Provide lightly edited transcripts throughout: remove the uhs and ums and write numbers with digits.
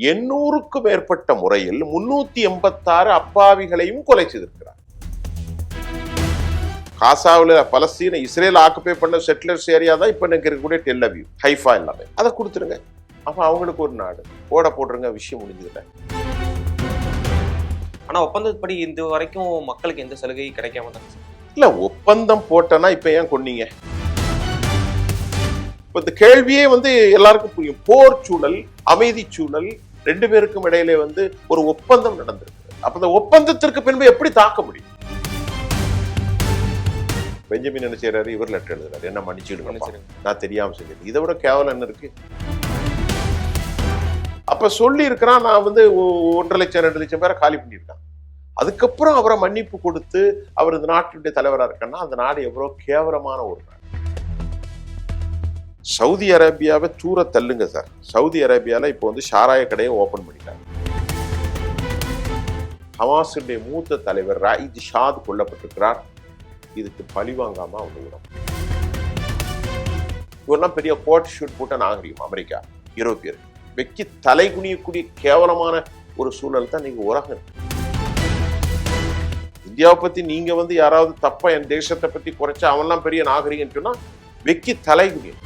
800க்கும் மேற்பட்ட முறையில் 386 அப்பாவிகளையும் கொலை செய்திருக்கிறார். காசாவில் பலஸ்தீன இஸ்ரேல் ஆக்குபை பண்ண செட்டிலர்ஸ் ஏரியா தான் இப்ப இருக்கக்கூடிய டெல் அவீவ், ஹைஃபா எல்லாமே. அதை கொடுத்துருங்க. அப்ப அவங்களுக்கு ஒரு நாடு ஓட போட்டுருங்க, விஷயம் முடிஞ்சதுல. ஆனா ஒப்பந்தப்படி இந்த வரைக்கும் மக்களுக்கு எந்த சலுகை கிடைக்காம தான் இல்ல. ஒப்பந்தம் போட்டனா இப்ப ஏன் கொன்னீங்க? இப்ப இந்த கேள்வியே எல்லாருக்கும் புரியும். போர் சூழல், அமைதி சூழல், ரெண்டு பேருக்கும் இடையிலே ஒரு ஒப்பந்தம் நடந்திருக்கு. அப்ப இந்த ஒப்பந்தத்திற்கு பின்பு எப்படி தாக்க முடியும்? பெஞ்சமின் என்ன செய்யறாரு? இவர் லெட்டர் எழுதுறாரு, என்ன மன்னிச்சுடுங்க, நான் தெரியாம செஞ்சது. இதை விட கேவலம் என்ன இருக்கு? அப்ப சொல்லி இருக்கிறான், நான் 1.5 லட்சம் 2 லட்சம் பேரை காலி பண்ணியிருக்கான். அதுக்கப்புறம் அவரை மன்னிப்பு கொடுத்து அவர் இந்த நாட்டுடைய தலைவரா இருக்கன்னா அந்த நாடு எவ்வளவு கேவலமான ஒரு நாடு. சவுதி அரேபியாவை தூர தள்ளுங்க சார். சவுதி அரேபியால இப்போ சாராய கடையை ஓபன் பண்ணிட்டாங்க. ஹமாஸுடைய மூத்த தலைவர் ராயித் ஷாத் கொல்லப்பட்டிருக்கிறார். இதுக்கு பழி வாங்காம அவங்க விடும். இவரெல்லாம் பெரிய கோட் ஷூட் போட்ட நாகரிகம் அமெரிக்கா, யூரோப்பியர் வெக்கி தலை குனியக்கூடிய கேவலமான ஒரு சூழல் தான் நீங்க உலகம். இந்தியாவை பத்தி நீங்க யாராவது தப்பா என் தேசத்தை பத்தி குறைச்சா அவன்லாம் பெரிய நாகரிகம் சொன்னா வெக்கி தலை குனியும்.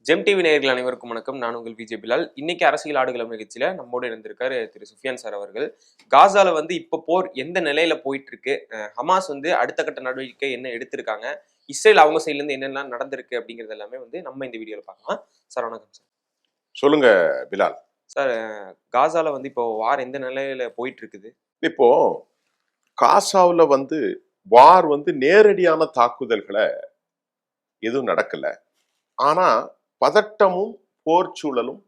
ஜெம் டிவி நேயர்கள் அனைவருக்கும் வணக்கம். நான் உங்கள் விஜய் பிலால். இன்னைக்கு அரசியல் ஆடுகளம் நிகழ்ச்சியில நம்மோடு இருந்திருக்காரு திரு சுஃபியான் சார் அவர்கள். காசால இப்ப போர் எந்த நிலையில போயிட்டு இருக்கு, ஹமாஸ் அடுத்த கட்ட நடவடிக்கை என்ன எடுத்திருக்காங்க, இஸ்ரேல் அவங்க சைட்ல இருந்து என்னெல்லாம் நடந்திருக்கு அப்படிங்கிறது எல்லாமே நம்ம இந்த வீடியோல பார்க்கலாம். சார் வணக்கம் சார். சொல்லுங்க பிலால். சார், காசால இப்போ வார் எந்த நிலையில போயிட்டு இருக்குது? இப்போ காசாவில் வார் நேரடியான தாக்குதல்களை எதுவும் நடக்கல. ஆனா பதட்டமும் போர் சூழலும்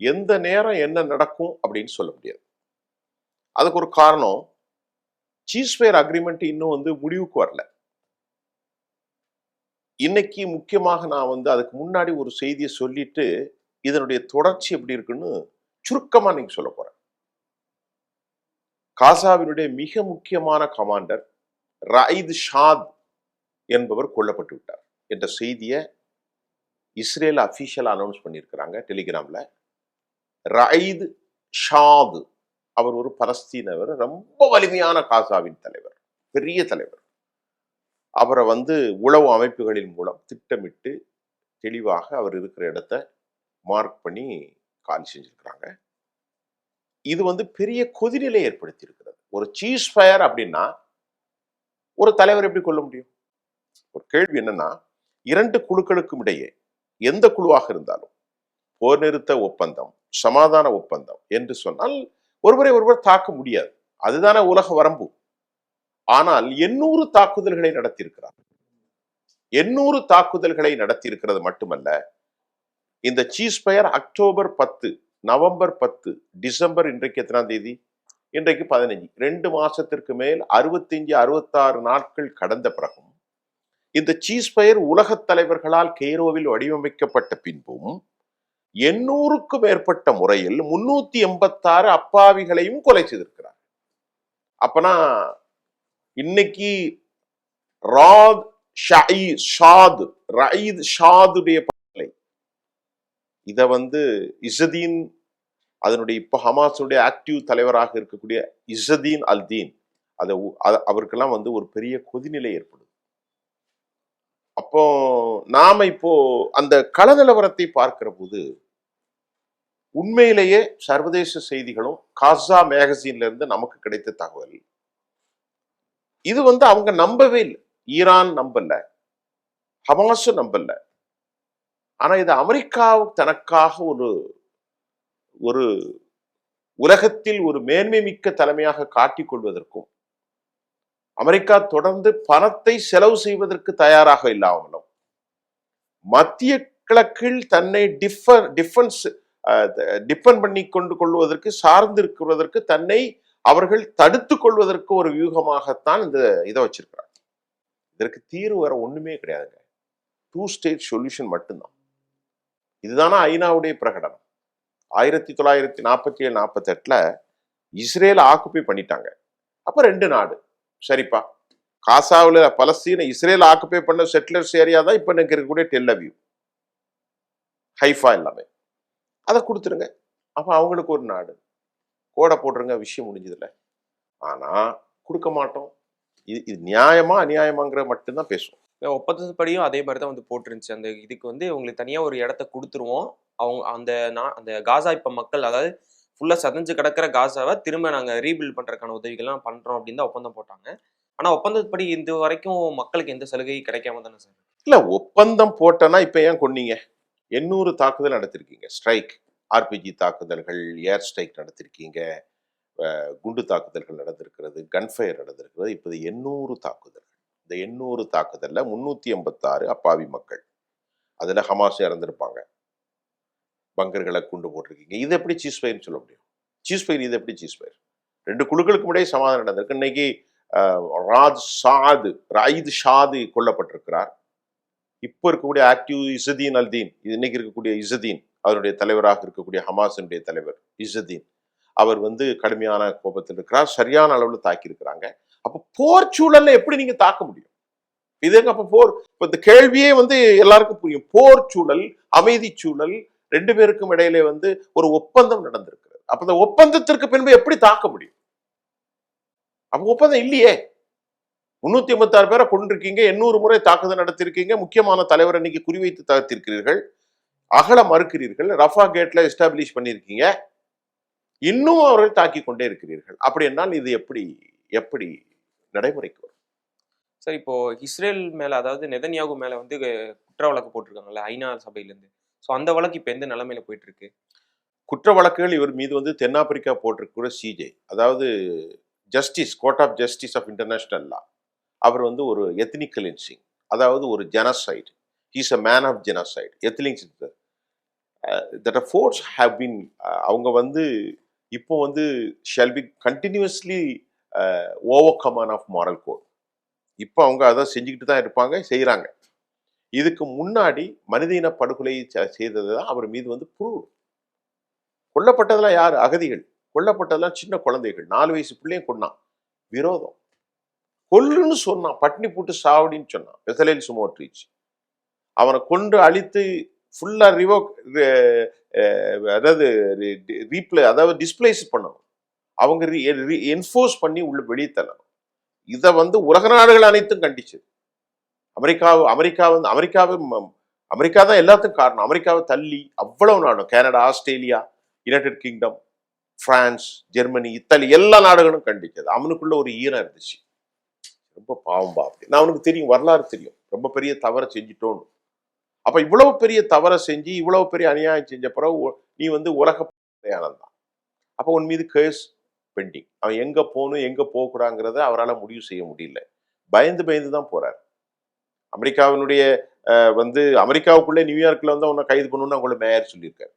எந்த நேரம் என்ன நடக்கும் அப்படின்னு சொல்ல முடியாது. அதுக்கு ஒரு காரணம், சீஸ்ஃபயர் அக்ரிமெண்ட் இன்னும் முடிவுக்கு வரல. இன்னைக்கு முக்கியமாக நான் அதுக்கு முன்னாடி ஒரு செய்தியை சொல்லிட்டு இதனுடைய தொடர்ச்சி எப்படி இருக்குன்னு சுருக்கமா நீங்க சொல்ல போறேன். காசாவினுடைய மிக முக்கியமான கமாண்டர் ராயித் ஷாத் என்பவர் கொல்லப்பட்டு விட்டார் என்ற செய்தியை இஸ்ரேல் அபிஷியல் அனௌன்ஸ் பண்ணியிருக்கிறாங்க டெலிகிராம்ல. ராயித் ஷாத் அவர் ஒரு பலஸ்தீனவர், ரொம்ப வலிமையான காசாவின் தலைவர், பெரிய தலைவர். அவரை உளவு அமைப்புகளின் மூலம் திட்டமிட்டு தெளிவாக அவர் இருக்கிற இடத்த மார்க் பண்ணி காலி செஞ்சிருக்கிறாங்க. இது பெரிய கொதிநிலை ஏற்படுத்தி இருக்கிறது. ஒரு சீஸ் ஃபயர் அப்படின்னா ஒரு தலைவர் எப்படி கொள்ள முடியும்? ஒரு கேள்வி என்னன்னா, இரண்டு குழுக்களுக்கும் இடையே எந்த குழுவாக இருந்தாலும் போர் நிறுத்த ஒப்பந்தம், சமாதான ஒப்பந்தம் என்று சொன்னால் ஒருவரை ஒருவர் தாக்க முடியாது. அதுதானே உலக வரம்பு. ஆனால் 800 தாக்குதல்களை நடத்தியிருக்கிறார். 800 தாக்குதல்களை நடத்தியிருக்கிறது மட்டுமல்ல, இந்த சீஸ்ஃபயர் அக்டோபர் 10, நவம்பர் 10, டிசம்பர் இன்றைக்கு எத்தனாம் தேதி? இன்றைக்கு 15. 2 மாசத்திற்கு மேல் 65-66 நாட்கள் கடந்த பிறகும் இந்த சீஸ்ஃபயர் உலக தலைவர்களால் கெய்ரோவில் வடிவமைக்கப்பட்ட பின்பும் 800க்கும் மேற்பட்ட முறையில் 386 அப்பாவிகளையும் கொலை செய்திருக்கிறார். அப்பனா இன்னைக்கு ராயித் ஷாதுடைய படலை இத இஸ்ஸதீன், அதனுடைய இப்ப ஹமாஸுடைய ஆக்டிவ் தலைவராக இருக்கக்கூடிய இஸ்ஸதீன் அல்தீன், அவருக்கெல்லாம் ஒரு பெரிய கொதிநிலை ஏற்படுது. அப்போ நாம இப்போ அந்த கள நிலவரத்தை பார்க்கிற போது உண்மையிலேயே சர்வதேச செய்திகளும் காசா மேகசின்ல இருந்து நமக்கு கிடைத்த தகவல் இது அவங்க நம்பவே இல்லை. ஈரான் நம்பல, ஹமாஸ் நம்பல. ஆனா இது அமெரிக்காவுக்கு தனக்காக ஒரு உலகத்தில் ஒரு மேன்மை மிக்க தலைமையாக காட்டிக் கொள்வதற்கும், அமெரிக்கா தொடர்ந்து பணத்தை செலவு செய்வதற்கு தயாராக இல்லாமலும், மத்திய கிழக்கில் தன்னை டிபெண்ட் பண்ணி கொள்வதற்கு, சார்ந்து இருக்கிறதற்கு, தன்னை அவர்கள் தடுத்துக் கொள்வதற்கு ஒரு வியூகமாகத்தான் இந்த இதை வச்சிருக்கிறாங்க. இதற்கு தீர்வு வேற ஒண்ணுமே கிடையாதுங்க. 2 ஸ்டேட் சொல்யூஷன் மட்டும்தான். இதுதானா ஐநாவுடைய பிரகடனம். 1947-48 இஸ்ரேல் ஆக்குபை பண்ணிட்டாங்க. அப்ப 2 நாடு சரிப்பா, காசாவில் பலஸ்தீன இஸ்ரேல் ஆக்குபை பண்ண செட்டிலர்ஸ் ஏரியா தான் இப்ப எனக்கு இருக்கக்கூடிய டெல் அவீவ், ஹைஃபா எல்லாமே. அதை கொடுத்துருங்க. அப்ப அவங்களுக்கு ஒரு நாடு கோடை போட்டுருங்க, விஷயம் முடிஞ்சதில்ல. ஆனா கொடுக்க மாட்டோம். இது நியாயமா அநியாயமாங்கிற மட்டும்தான் பேசுவோம். ஒப்பந்தப்படியும் அதே மாதிரி தான் வந்து போட்டுருந்துச்சு. அந்த இதுக்கு வந்து உங்களுக்கு தனியா ஒரு இடத்த கொடுத்துருவோம். அவங்க அந்த காசா இப்ப மக்கள், அதாவது ஃபுல்லா சதஞ்சு கிடக்கிற காசாவை திரும்ப நாங்க ரீபில்ட் பண்றதுக்கான உதவிகள்லாம் பண்றோம் அப்படின்னு தான் ஒப்பந்தம் போட்டாங்க. ஆனா ஒப்பந்தப்படி இது வரைக்கும் மக்களுக்கு எந்த சலுகையும் கிடைக்காம தானே சார்? இல்ல, ஒப்பந்தம் போட்டனா இப்ப ஏன் கொன்னீங்க? 800 தாக்குதல் நடத்திருக்கீங்க, ஸ்ட்ரைக், ஆர்பிஜி தாக்குதல்கள், ஏர் ஸ்ட்ரைக் நடத்திருக்கீங்க, குண்டு தாக்குதல்கள் நடந்திருக்கிறது, கன்ஃபயர் நடந்திருக்கிறது. இப்ப 800 தாக்குதல். இந்த 800 தாக்குதல்ல 386 அப்பாவி மக்கள், அதுல ஹமாஸ் இறந்திருப்பாங்க, பங்கர்களை குண்டு போட்டிருக்கீங்க. இது எப்படி சீஸ்ஃபயர்னு சொல்ல முடியும்? சீஸ்ஃபயர் இது எப்படி சீஸ்ஃபயர்? 2 குழுக்களுக்கு முன்னாடி சமாதானம் நடந்திருக்கு. இன்னைக்கு ராயித் ஷாது கொல்லப்பட்டிருக்கிறார். இப்போ இருக்கக்கூடிய ஆக்டிவ் இசுதீன் அல்தீன், இன்னைக்கு இருக்கக்கூடிய இசுதீன், அவருடைய தலைவராக இருக்கக்கூடிய ஹமாஸினுடைய தலைவர் இசுதீன், அவர் வந்து கடுமையான கோபத்தில் இருக்கிறார். சரியான அளவுல தாக்கி இருக்கிறாங்க. அப்ப போர் சூழல்ல எப்படி நீங்க தாக்க முடியும்? இதுங்க அப்ப போர், இப்ப இந்த கேள்வியே வந்து எல்லாருக்கும் புரியும். போர் சூழல், அமைதி சூழல், 2 பேருக்கும் இடையிலே வந்து ஒரு ஒப்பந்தம் நடந்திருக்கிறது. அப்ப இந்த ஒப்பந்தத்திற்கு பின்பு எப்படி தாக்க முடியும்? அப்ப ஒப்பந்தம் இல்லையே. 386 பேரை கொண்டிருக்கீங்க, 800 முறை தாக்குதல் நடத்திருக்கீங்க, முக்கியமான தலைவர் இன்னைக்கு குறிவைத்து தாத்திருக்கிறீர்கள், அகல மறுக்கிறீர்கள், ரஃபா கேட்ல எஸ்டாப்ளிஷ் பண்ணிருக்கீங்க, இன்னும் அவர்கள் தாக்கி கொண்டே இருக்கிறீர்கள். அப்படி என்னால் இது எப்படி எப்படி நடைமுறைக்கு வரும்? சார், இப்போ இஸ்ரேல் மேல, அதாவது நெதன்யாகு மேல வந்து குற்ற வழக்கு போட்டிருக்காங்கல்ல ஐநா சபையில இருந்து. சோ அந்த வழக்கு இப்ப எந்த நிலைமையில போயிட்டு இருக்கு? குற்ற வழக்குகள் இவர் மீது வந்து தென்னாப்பிரிக்கா போட்டிருக்கிற சிஜே, அதாவது justice, court of justice of international law, அவர் வந்து ஒரு எத்னிக் கிளென்சிங், அதாவது ஒரு genocide, he's a man of genocide, ethnic that a force have been, அவங்க வந்து இப்போ வந்து shall be continuously overcomer of moral code. இப்போ அவங்க அதை செஞ்சுக்கிட்டு தான் இருப்பாங்க, செய்யறாங்க. இதுக்கு முன்னாடி மனித இன படுகொலை செய்தது தான் அவர் மீது வந்து ப்ரூவ். கொல்லப்பட்டதெல்லாம் யாரு? அகதிகள். கொல்லப்பட்டதெல்லாம் சின்ன குழந்தைகள், 4 வயசு பிள்ளையும் கொன்னான். விரோதம். கொல்லுன்னு சொன்னான், பட்னி போட்டு சாவடின்னு சொன்னான் பெசலேல் சுமோட்ரிச். அவனை கொண்டு அழித்து ஃபுல்லா ரிவோக், அதாவது அதாவது டிஸ்பிளேஸ் பண்ணணும், அவங்க என்ஃபோர்ஸ் பண்ணி உள்ள வெளியே தள்ளணும். இதை வந்து உலக நாடுகள் அனைத்தும் கண்டிச்சு. அமெரிக்கா தான் எல்லாத்துக்கும் காரணம். அமெரிக்காவை தள்ளி அவ்வளவு நாடும், Canada, Australia, United kingdom, France, Germany, Italy, எல்லா நாடுகளும் கண்டிச்சது. அவனுக்குள்ள ஒரு ஈரம் இருந்துச்சு. ரொம்ப பாவம் அப்படி. நான் அவனுக்கு தெரியும், வரலாறு தெரியும், ரொம்ப பெரிய தவறை செஞ்சுட்டோன்னு. அப்ப இவ்வளவு பெரிய தவறை செஞ்சு, இவ்வளவு பெரிய அநியாயம் செஞ்ச பிறகு நீ வந்து உலக பிரயாணம் தான். அப்ப உன் மீது கேஸ் பெண்டிங். அவன் எங்க போகணும், எங்க போகக்கூடாதுங்கிறத அவரால் முடிவு செய்ய முடியல. பயந்து பயந்து தான் போறாரு. அமெரிக்காவினுடைய வந்து அமெரிக்காவுக்குள்ளே நியூயார்க்ல வந்து அவனை கைது பண்ணணும்னு அவங்களோட மேயர் சொல்லியிருக்காரு.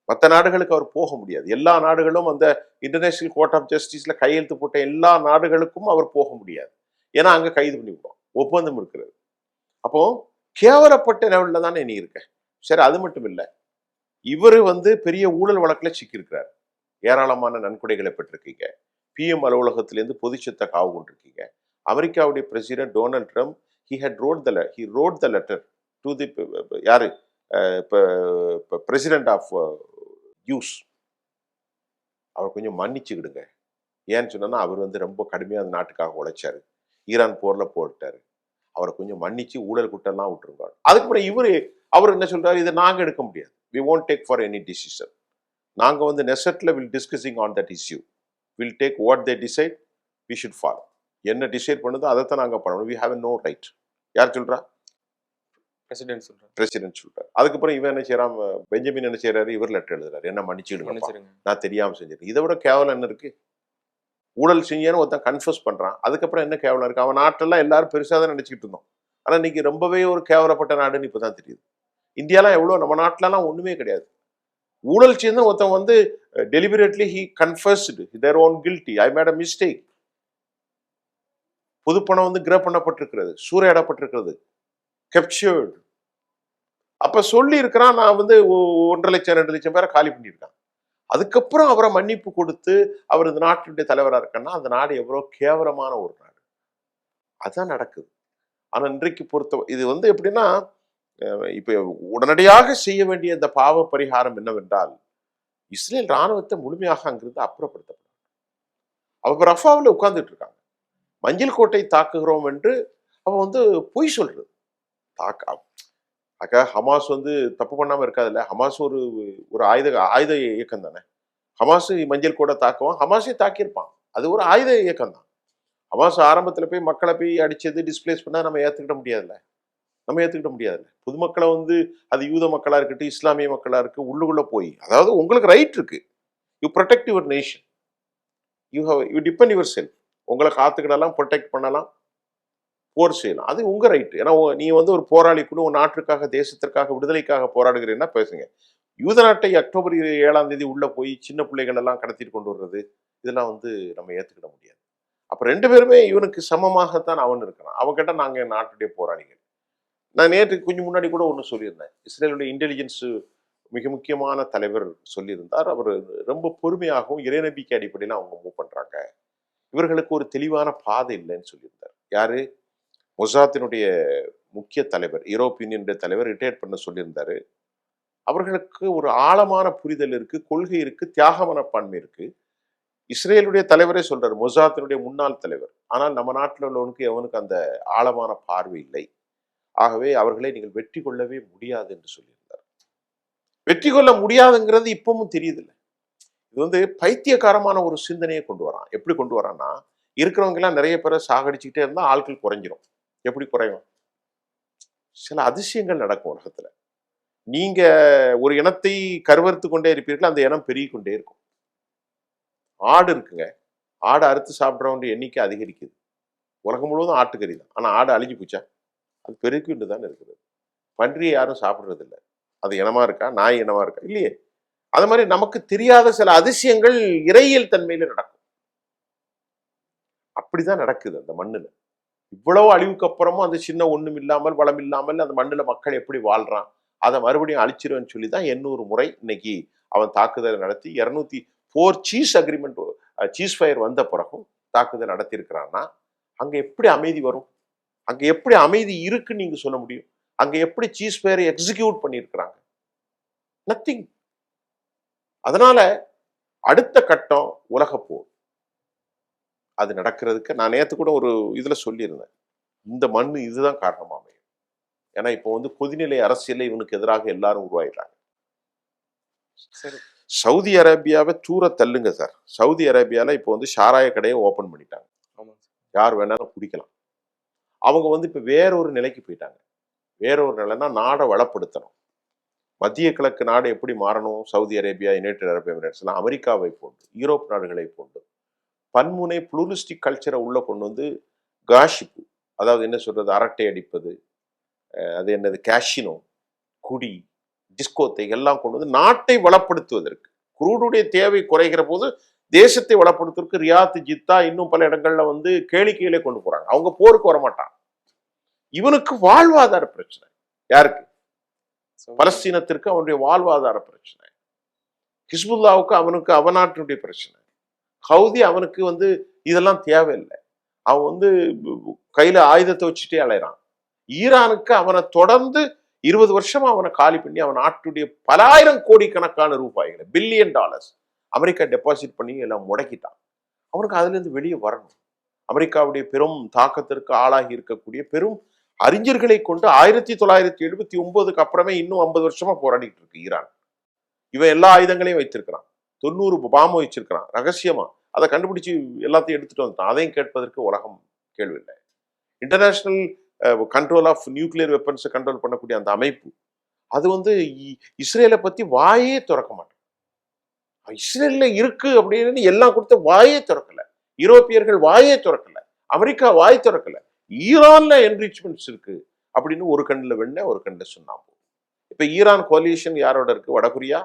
மற்ற நாடுகளுக்கு அவர் போக முடியாது. எல்லா நாடுகளும் அந்த இன்டர்நேஷனல் கோர்ட் ஆஃப் ஜஸ்டிஸ்ல கையெழுத்து போட்ட எல்லா நாடுகளுக்கும் அவர் போக முடியாது. ஏன்னா அங்க கைது பண்ணி விடுவோம், ஒப்பந்தம் இருக்கிறது. அப்போ கேவலப்பட்ட லெவல்ல தானே நீ இருக்க. சரி, அது மட்டும் இல்லை, இவர் வந்து பெரிய ஊழல் வழக்குல சிக்கியிருக்கிறார். ஏராளமான நன்கொடைகளை பெற்றிருக்கீங்க. PM அலுவலகத்திலேருந்து பொதுச்சத்தை காவு கொண்டிருக்கீங்க. அமெரிக்காவுடைய president Donald Trump he wrote the letter to the யாரு பிரசிடென்ட் ஆஃப் யூஸ். அவர் கொஞ்சம் மன்னிச்சுக்கிடுங்க. ஏன்னு சொன்னா அவர் வந்து ரொம்ப கடுமையா அந்த நாட்டுக்காக உழைச்சாரு, ஈரான் போர்ல போட்டாரு. அவரை கொஞ்சம் மன்னிச்சு ஊழல் குட்டெல்லாம் விட்டுருங்க. அதுக்கப்புறம் அவர் என்ன சொல்றாரு, இதை நாங்க எடுக்க முடியாது, we won't take for any decision. நாங்க வந்து நெசட்ல will discussing on that issue, will take what they decide, we should follow. என்ன டிசைட் பண்ணுதோ அதைத்தான் நாங்க பண்ணணும், we have no right. யார் சொல்றா? பிரசிடென்ட் சொல்றாரு. அதுக்கப்புறம் இவன் என்ன செய்யறான், பெஞ்சமின் என்ன செய்யறாரு, இவர் லெட்டர் எழுதுறாரு, என்ன மன்னிச்சுடுங்க, நான் தெரியாம செஞ்சிருக்கேன். இதை விட கேவலம் என்ன இருக்கு? ஊழல் செஞ்சேன்னு ஒருத்தன் கன்ஃபர்ஸ் பண்றான், அதுக்கப்புறம் என்ன கேவலம் இருக்கு? அவன் நாட்டெல்லாம் எல்லாரும் பெருசா தான் நினைச்சுக்கிட்டு இருந்தோம். ஆனா இன்னைக்கு ரொம்பவே ஒரு கேவலப்பட்ட நாடுன்னு இப்பதான் தெரியுது. இந்தியாலாம் எவ்வளவு, நம்ம நாட்டுலலாம் ஒண்ணுமே கிடையாது. ஊழல் செய்து ஒருத்தன் வந்து deliberately he confessed their own guilty, I made a mistake. பொதுப்பணம் வந்து கிரப் பண்ணப்பட்டிருக்கிறது, சூறையாடப்பட்டிருக்கிறது, captured. அப்ப சொல்லி இருக்கிறான், நான் வந்து 1.5 லட்சம் 2 லட்சம் பேரை காலி பண்ணியிருக்கான். அதுக்கப்புறம் அவரை மன்னிப்பு கொடுத்து அவர் இந்த நாட்டினுடைய தலைவராக இருக்கன்னா அந்த நாடு எவ்வளவு கேவலமான ஒரு நாடு. அதான் நடக்குது. ஆனா இன்றைக்கு பொறுத்த இது எப்படின்னா, இப்ப உடனடியாக செய்ய வேண்டிய இந்த பாவ பரிகாரம் என்னவென்றால், இஸ்ரேல் ராணுவத்தை முழுமையாக அங்கிருந்து அப்புறப்படுத்தப்படும். அவ ரஃபாவில் உட்கார்ந்துட்டு இருக்காங்க. மஞ்சள் கோட்டை தாக்குகிறோம் என்று அவன் பொய் சொல்றது. தாக்க ஹமாஸ் தப்பு பண்ணாம இருக்காதுல்ல. ஹமாஸ் ஒரு ஒரு ஆயுத ஆயுத இயக்கம் தானே. ஹமாஸ் மஞ்சள் கோட்டை தாக்குவான், ஹமாஸே தாக்கியிருப்பான். அது ஒரு ஆயுத இயக்கம் தான். ஹமாஸ் ஆரம்பத்துல போய் மக்களை போய் அடிச்சது, டிஸ்பிளேஸ் பண்ணா நம்ம ஏத்துக்கிட முடியாதுல்ல. பொதுமக்களை அது யூத மக்களா இருக்கட்டும், இஸ்லாமிய மக்களா இருக்கு, உள்ளுக்குள்ள போய், அதாவது உங்களுக்கு ரைட் இருக்கு. You protect your nation. You depend your self. உங்களை காத்துக்கிடலாம், ப்ரொடெக்ட் பண்ணலாம், போர் செய்யலாம். அது உங்க ரைட். ஏன்னா நீ ஒரு போராளி கூட உன் நாட்டுக்காக, தேசத்திற்காக, விடுதலைக்காக போராடுகிறேன்னா பேசுங்க. யூத நாட்டை அக்டோபர் 7 உள்ள போய் சின்ன பிள்ளைகள் எல்லாம் கடத்திட்டு கொண்டு வர்றது, இதெல்லாம் நம்ம ஏத்துக்கிட முடியாது. அப்ப 2 பேருமே இவனுக்கு சமமாகத்தான் அவன் இருக்கிறான். அவன் கேட்டா நாங்க நாட்டுடைய போராளிகள். நான் நேற்று கொஞ்சம் முன்னாடி கூட ஒன்று சொல்லியிருந்தேன். இஸ்ரேலுடைய இன்டெலிஜென்ஸ் மிக முக்கியமான தலைவர் சொல்லியிருந்தார். அவர் ரொம்ப பொறுமையாகவும் இறைநம்பிக்கை அடிப்படையில் அவங்க மூவ் பண்றாங்க. இவர்களுக்கு ஒரு தெளிவான பாதை இல்லைன்னு சொல்லியிருந்தார். யாரு? மொசாத்தினுடைய முக்கிய தலைவர், யூரோப் யூனியனுடைய தலைவர் ரிட்டையர்ட் பண்ண சொல்லியிருந்தாரு. அவர்களுக்கு ஒரு ஆழமான புரிதல் இருக்கு, கொள்கை இருக்கு, தியாக மனப்பான்மை இருக்கு. இஸ்ரேலுடைய தலைவரே சொல்றாரு, மொசாத்தினுடைய முன்னாள் தலைவர். ஆனால் நம்ம நாட்டில் உள்ளவனுக்கு எவனுக்கு அந்த ஆழமான பார்வை இல்லை. ஆகவே அவர்களை நீங்கள் வெற்றி கொள்ளவே முடியாது என்று சொல்லியிருந்தார். வெற்றி கொள்ள முடியாதுங்கிறது இப்பவும் தெரியுதில்ல. இது பைத்தியக்காரமான ஒரு சிந்தனையை கொண்டு வரான். எப்படி கொண்டு வரான்னா, இருக்கிறவங்க எல்லாம் நிறைய பேரை சாகடிச்சுக்கிட்டே இருந்தா ஆட்கள் குறைஞ்சிரும். எப்படி குறையும்? சில அதிசயங்கள் நடக்கும் உலகத்துல. நீங்க ஒரு இனத்தை கருவறுத்து கொண்டே இருப்பீர்கள், அந்த இனம் பெருகி கொண்டே இருக்கும். ஆடு இருக்குங்க, ஆடு அறுத்து சாப்பிட்றவங்க எண்ணிக்கை அதிகரிக்குது. உலகம் முழுவதும் ஆட்டுக்கறி தான். ஆனா ஆடு அழிஞ்சு போச்சா? அது பெருக்கிட்டு தான் இருக்குது. பன்றியை யாரும் சாப்பிடுறது இல்லை. அது இனமா இருக்கா? நாய் இனமா இருக்கா? இல்லையே. அது மாதிரி நமக்கு தெரியாத சில அதிசயங்கள் இறையியல் தன்மையில நடக்கும். அப்படிதான் நடக்குது அந்த மண்ணுல. இவ்வளவு அழிவுக்கு அப்புறமும் அந்த சின்ன ஒண்ணும் இல்லாமல், வளம் இல்லாமல் அந்த மண்ணுல மக்கள் எப்படி வாழ்றான், அதை மறுபடியும் அழிச்சிருவேன்னு சொல்லி தான் 800 முறை இன்னைக்கு அவன் தாக்குதல் நடத்தி 204 சீஸ் அக்ரிமெண்ட், சீஸ் ஃபயர் வந்த பிறகும் தாக்குதல் நடத்தி இருக்கிறான்னா, அங்க எப்படி அமைதி வரும்? அங்க எப்படி அமைதி இருக்குன்னு நீங்க சொல்ல முடியும்? அங்க எப்படி சீஸ் ஃபயரை எக்ஸிக்யூட் பண்ணியிருக்கிறாங்க? நத்திங். அதனால அடுத்த கட்டம் உலக போர். அது நடக்கிறதுக்கு நான் நேத்து கூட ஒரு இதுல சொல்லியிருந்தேன். இந்த மண்ணு இதுதான் காரணமா அமையும். ஏன்னா இப்போ கொதிநிலை அரசியல்ல இவனுக்கு எதிராக எல்லாரும் உருவாயிடுறாங்க. சரி. சவுதி அரேபியாவை தூர தள்ளுங்க சார். சவுதி அரேபியால இப்போ சாராய கடையை ஓபன் பண்ணிட்டாங்க. யார் வேணாலும் குடிக்கலாம். அவங்க இப்ப வேற ஒரு நிலைக்கு போயிட்டாங்க. வேற ஒரு நிலைன்னா நாடை வளப்படுத்தணும். மத்திய கிழக்கு நாடு எப்படி மாறணும்? சவுதி அரேபியா, யுனைடெட் அரபு எமிரேட்ஸ் எல்லாம் அமெரிக்காவை போன்று, யூரோப் நாடுகளை போன்று பன்முனை புளூரிஸ்டிக் கல்ச்சரை உள்ள கொண்டு காஷிப்பு, அதாவது என்ன சொல்றது, அரட்டை அடிப்பது, அது என்னது, கேஷினோ, குடி, டிஸ்கோத்தை எல்லாம் கொண்டு நாட்டை வளப்படுத்துவதற்கு, குரூடுடைய தேவை குறைகிற போது தேசத்தை வளப்படுத்துவதற்கு ரியாத், ஜித்தா, இன்னும் பல இடங்கள்ல கேளிக்கையிலே கொண்டு போறாங்க. அவங்க போருக்கு வரமாட்டாங்க. இவனுக்கு வாழ்வாதார பிரச்சனை. யாருக்கு? பலஸ்தீனத்திற்கு அவனுடைய வாழ்வாதார பிரச்சனை. ஹிஸ்புல்லாவுக்கு அவனுக்கு அவன் நாட்டினுடைய பிரச்சனை. ஹவுதி அவனுக்கு இதெல்லாம் தேவையில்லை. அவன் கையில ஆயுதத்தை வச்சுட்டே அலைறான். ஈரானுக்கு அவனை தொடர்ந்து 20 வருஷமா அவனை காலி பண்ணி அவன் நாட்டுடைய பல ஆயிரம் கோடிக்கணக்கான ரூபாய்களை, $பில்லியன் அமெரிக்கா டெபாசிட் பண்ணி எல்லாம் முடக்கிட்டான். அவனுக்கு அதுல இருந்து வெளியே வரணும். அமெரிக்காவுடைய பெரும் தாக்கத்திற்கு ஆளாகி இருக்கக்கூடிய பெரும் அறிஞர்களை கொண்டு 1979 அப்புறமே இன்னும் 50 வருஷமா போராடிட்டு இருக்கு ஈரான். இவன் எல்லா ஆயுதங்களையும் வைத்திருக்கிறான். 90 பாம்பு வச்சிருக்கிறான் ரகசியமா. அதை கண்டுபிடிச்சு எல்லாத்தையும் எடுத்துட்டு வந்துட்டான். அதையும் கேட்பதற்கு உலகம் கேள்வி இல்லை. இன்டர்நேஷனல் கண்ட்ரோல் ஆஃப் நியூக்ளியர் வெப்பன்ஸை கண்ட்ரோல் பண்ணக்கூடிய அந்த அமைப்பு அது இஸ்ரேலை பத்தி வாயே திறக்க மாட்டான். இஸ்ரேல்ல இருக்கு அப்படின்னு எல்லாம் கொடுத்த வாயே திறக்கல. யூரோப்பியர்கள் வாயே திறக்கல. அமெரிக்கா வாய் திறக்கல. ஈரான்ல என்ரிச்மெண்ட்ஸ் இருக்கு அப்படின்னு ஒரு கண்ணுல வெண்ண ஒரு கண்ணுல சுண்ணாம்பு. இப்ப ஈரான் கோலியேஷன் யாரோட இருக்கு? வடகொரியா,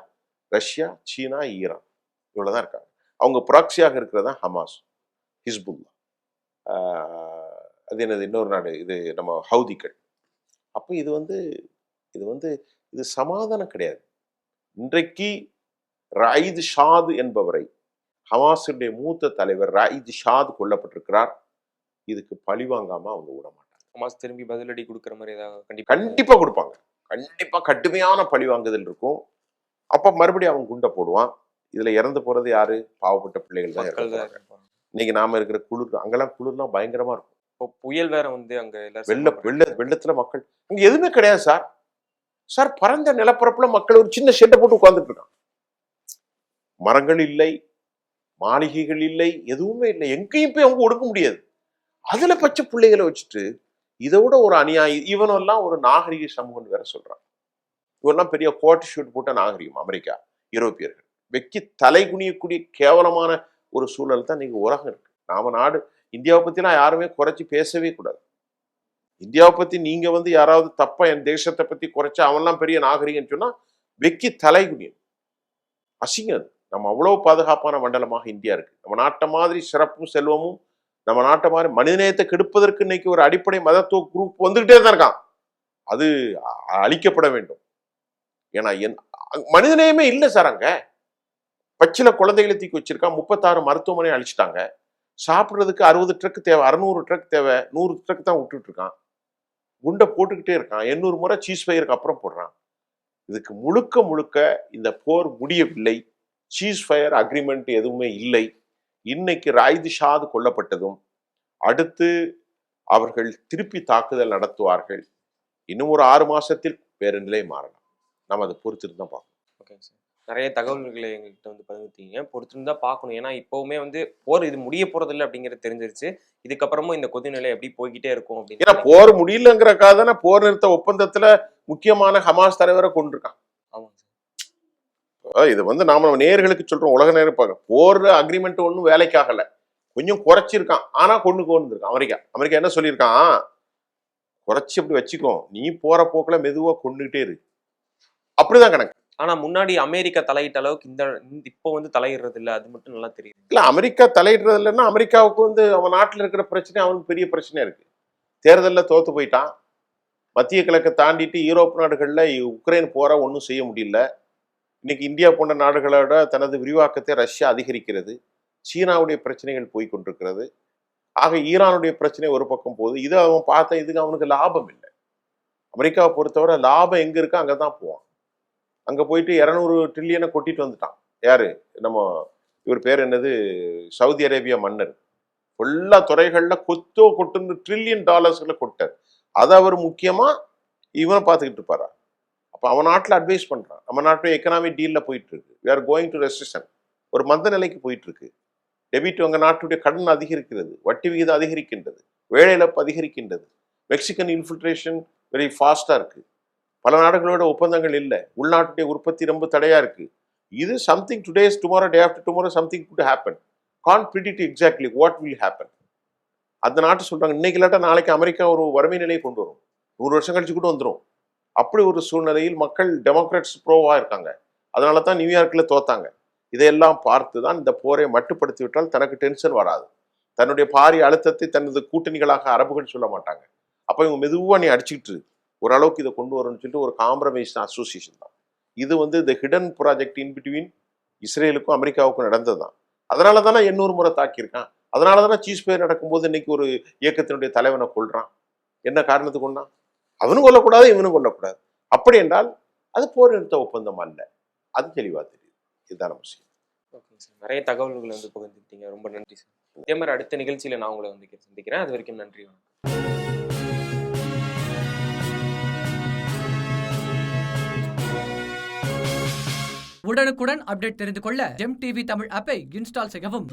ரஷ்யா, சீனா, ஈரான், இவ்வளவுதான் இருக்காங்க. அவங்க ப்ராக்சியாக இருக்கிறதா ஹமாஸ், ஹிஸ்புல்லா, அது என்னது இன்னொரு நாடு, இது நம்ம ஹவுதிகள். அப்ப இது சமாதானம் கிடையாது. இன்றைக்கு ராயித் ஷாத் என்பவரை, ஹமாஸுடைய மூத்த தலைவர் ராயித் ஷாத் கொல்லப்பட்டிருக்கிறார். இதுக்கு பழி வாங்காம அவங்க விட மாட்டாங்க. ஹமாஸ் திரும்பி பதிலடி கொடுக்குற மாதிரி ஏதாவது கண்டிப்பா கொடுப்பாங்க. கண்டிப்பா கடுமையான பழி வாங்குதல் இருக்கும். அப்ப மறுபடியும் அவன் குண்டை போடுவான். இதுல இறந்து போறது யாரு? பாவப்பட்ட பிள்ளைகள் தான் மக்கள் தான் இறந்து போறாங்க. இருப்பாங்க. இன்னைக்கு நாம இருக்கிற குளிர், அங்கெல்லாம் குளிர்லாம் பயங்கரமா இருக்கும். இப்போ புயல் வேற வந்து அங்க எல்லாரும் வெள்ளத்துல மக்கள் அங்க எதுவுமே கிடையாது சார். சார் பரந்த நிலப்பரப்புல மக்கள் ஒரு சின்ன ஷெட்டை போட்டு உட்கார்ந்துட்டு இருக்காங்க. மரங்கள் இல்லை, மாளிகைகள் இல்லை, எதுவுமே இல்லை. எங்கேயும் போய் அவங்க ஒடுக்க முடியாது. அதுல பச்சை பிள்ளைகளை வச்சுட்டு இதை விட ஒரு அநியாயம். இவனெல்லாம் ஒரு நாகரிக சமூகம் வேற சொல்றான். இவெல்லாம் பெரிய கோட் ஷூட் போட்ட நாகரிகம். அமெரிக்கா, யூரோப்பியர்கள் வெக்கி தலை குனியக்கூடிய கேவலமான ஒரு சூழல் தான் நீங்க உலகம் இருக்கு. நாம நாடு இந்தியாவை பத்திலாம் யாருமே குறைச்சி பேசவே கூடாது. இந்தியாவை பத்தி நீங்க வந்து யாராவது தப்பா என் தேசத்தை பத்தி குறைச்சா அவன்லாம் பெரிய நாகரிகன்னு சொன்னா வெக்கி தலை குனியும். அசிங்கம் அது. நம்ம அவ்வளவு பாதுகாப்பான மண்டலமாக இந்தியா இருக்கு. நம்ம நாட்டை மாதிரி சிறப்பும் செல்வமும், நம்ம நாட்டை மாதிரி மனிதநேயத்தை கெடுப்பதற்கு இன்னைக்கு ஒரு அடிப்படை மதத்துவ குரூப் வந்துகிட்டே தான் இருக்கான். அது அழிக்கப்பட வேண்டும். ஏன்னா மனிதநேயமே இல்லை சார். அங்க பச்சில குழந்தைகளை தூக்கி வச்சிருக்கான். 36 மருத்துவமனையை அழிச்சிட்டாங்க. சாப்பிட்றதுக்கு 60 ட்ரக் தேவை, 600 ட்ரக் தேவை, 100 ட்ரக் தான் விட்டுட்டு இருக்கான். குண்டை போட்டுக்கிட்டே இருக்கான். 800 முறை சீஸ் ஃபயருக்கு அப்புறம் போடுறான். இதுக்கு முழுக்க முழுக்க இந்த போர் முடியவில்லை. சீஸ் ஃபயர் அக்ரிமெண்ட் எதுவுமே இல்லை. இன்னைக்கு ராயித் ஷாத் கொல்லப்பட்டதும் அடுத்து அவர்கள் திருப்பி தாக்குதல் நடத்துவார்கள். இன்னும் ஒரு 6 மாசத்தில் வேறு நிலை மாறலாம். நம்ம அதை பொறுத்திருந்து தான் பார்க்கணும். ஓகேங்க சார். நிறைய தகவல்களை எங்கள்கிட்ட வந்து பகிர்ந்தீங்க. பொறுத்திருந்து தான் பார்க்கணும். ஏன்னா இப்பவுமே வந்து போர் இது முடிய போறது இல்லை அப்படிங்கிறது தெரிஞ்சிருச்சு. இதுக்கப்புறமும் இந்த கொதிநிலை எப்படி போய்கிட்டே இருக்கும் அப்படின்னு. ஏன்னா போர் முடியலங்கிறக்காக தானே போர் நிறுத்த ஒப்பந்தத்துல முக்கியமான ஹமாஸ் தலைவரை கொண்டிருக்கான். ஆமாங்க சார். இது வந்து நாம நேயர்களுக்கு சொல்றோம். உலக நேரம் போர் அக்ரிமெண்ட் ஒன்றும் வேலைக்காகல, கொஞ்சம் குறைச்சிருக்கான். ஆனா கொண்டு இருக்கான். அமெரிக்கா என்ன சொல்லியிருக்கான்? குறைச்சி அப்படி வச்சுக்கோ, நீ போற போக்குல மெதுவா கொண்டுகிட்டே இரு. அப்படிதான் கணக்கு. ஆனா முன்னாடி அமெரிக்கா தலையிட்ட அளவுக்கு இப்போ வந்து தலையிடுறது இல்லை. அது மட்டும் நல்லா தெரியுது. இல்ல அமெரிக்கா தலையிடுறது இல்லைன்னா அமெரிக்காவுக்கு வந்து அவன் நாட்டில் இருக்கிற பிரச்சனை அவனுக்கு பெரிய பிரச்சனையா இருக்கு. தேர்தலில் தோத்து போயிட்டான். மத்திய கிழக்கை தாண்டிட்டு யூரோப் நாடுகளில் உக்ரைன் போற ஒன்றும் செய்ய முடியல. இன்னைக்கு இந்தியா போன்ற நாடுகளோட தனது விரிவாக்கத்தை ரஷ்யா அதிகரிக்கிறது. சீனாவுடைய பிரச்சனைகள் போய் கொண்டிருக்கிறது. ஆக ஈரானுடைய பிரச்சனை ஒரு பக்கம் போகுது. இது அவன் பார்த்த இதுக்கு அவனுக்கு லாபம் இல்லை. அமெரிக்காவை பொறுத்தவரை லாபம் எங்க இருக்கோ அங்கதான் போவான். அங்க போயிட்டு 200 ட்ரில்லியனை கொட்டிட்டு வந்துட்டான். யாரு? நம்ம இவர் பேர் என்னது? சவுதி அரேபியா மன்னர். எல்லா துறைகள்ல கொட்டுன்னு $1 trillion கொட்டார். அதை அவர் முக்கியமா இவனை பார்த்துக்கிட்டு இருப்பாரா? அப்ப அவன் நாட்டுல அட்வைஸ் பண்றான். நம்ம நாட்டுல எக்கனாமிக் டீல்ல போயிட்டு இருக்கு. we are going to recession. ஒரு மந்த நிலைக்கு போயிட்டு இருக்கு. டெபிட் உங்க நாட்டுடைய கடன் அதிகரிக்கிறது, வட்டி விகிதம் அதிகரிக்கின்றது, வேலை இழப்பு அதிகரிக்கின்றது, மெக்சிகன் இன்ஃபில்ட்ரேஷன் வெரி ஃபாஸ்டா இருக்கு, பல நாடுகளோட ஒப்பந்தங்கள் இல்லை, உள்நாட்டுடைய உற்பத்தி ரொம்ப தடையா இருக்கு. இது something today's tomorrow day after tomorrow something good happen. Can't predict exactly what will happen. அந்த நாட்டு சொல்றாங்க இன்னைக்கு இல்லாட்டா நாளைக்கு அமெரிக்கா ஒரு வறுமை நிலையை கொண்டு வரும், 100 வருஷம் கழிச்சு கூட வந்துடும். அப்படி ஒரு சூழ்நிலையில் மக்கள் டெமோக்ராட்ஸ் ப்ரோவா இருக்காங்க. அதனால தான் நியூயார்க்ல தோத்தாங்க. இதையெல்லாம் பார்த்து தான் இந்த போரை மட்டுப்படுத்தி விட்டால் தனக்கு டென்ஷன் வராது. தன்னுடைய பாரிய அழுத்தத்தை தனது கூட்டணிகளாக அரபுகள் சொல்ல மாட்டாங்க. அப்ப இவங்க மெதுவா நீ அடிச்சுக்கிட்டு ஓரளவுக்கு இதை கொண்டு வரணும்னு சொல்லிட்டு ஒரு காம்ப்ரமைஸ் அசோசியேஷன் தான் இது. வந்து இந்த ஹிடன் ப்ராஜெக்ட் இன் பிட்வீன் இஸ்ரேலுக்கும் அமெரிக்காவுக்கும் நடந்தது தான். அதனால தானே 800 முறை தாக்கியிருக்கான். அதனால தானே சீஸ் ஃபயர் நடக்கும்போது இன்னைக்கு ஒரு இயக்கத்தினுடைய தலைவனை கொள்றான். என்ன காரணத்துக்கு கொண்டான்? அவனும் கொல்லக்கூடாது, இவனும் கொல்லக்கூடாது. அப்படி என்றால் அது போர் நிறுத்த ஒப்பந்தம் அல்ல. அது தெளிவா தெரியுது. இதுதான் விஷயம். Okay sir. நிறைய தகவல்களை வந்து பகிர்ந்துக்கிட்டீங்க. ரொம்ப நன்றி சார். இதே மாதிரி அடுத்த நிகழ்ச்சியில நான் உங்களை வந்து சந்திக்கிறேன். அது வரைக்கும் நன்றி. உடனுக்குடன் அப்டேட் தெரிந்து கொள்ள ஜெம் டிவி தமிழ் ஆப்பை இன்ஸ்டால் செய்யவும்.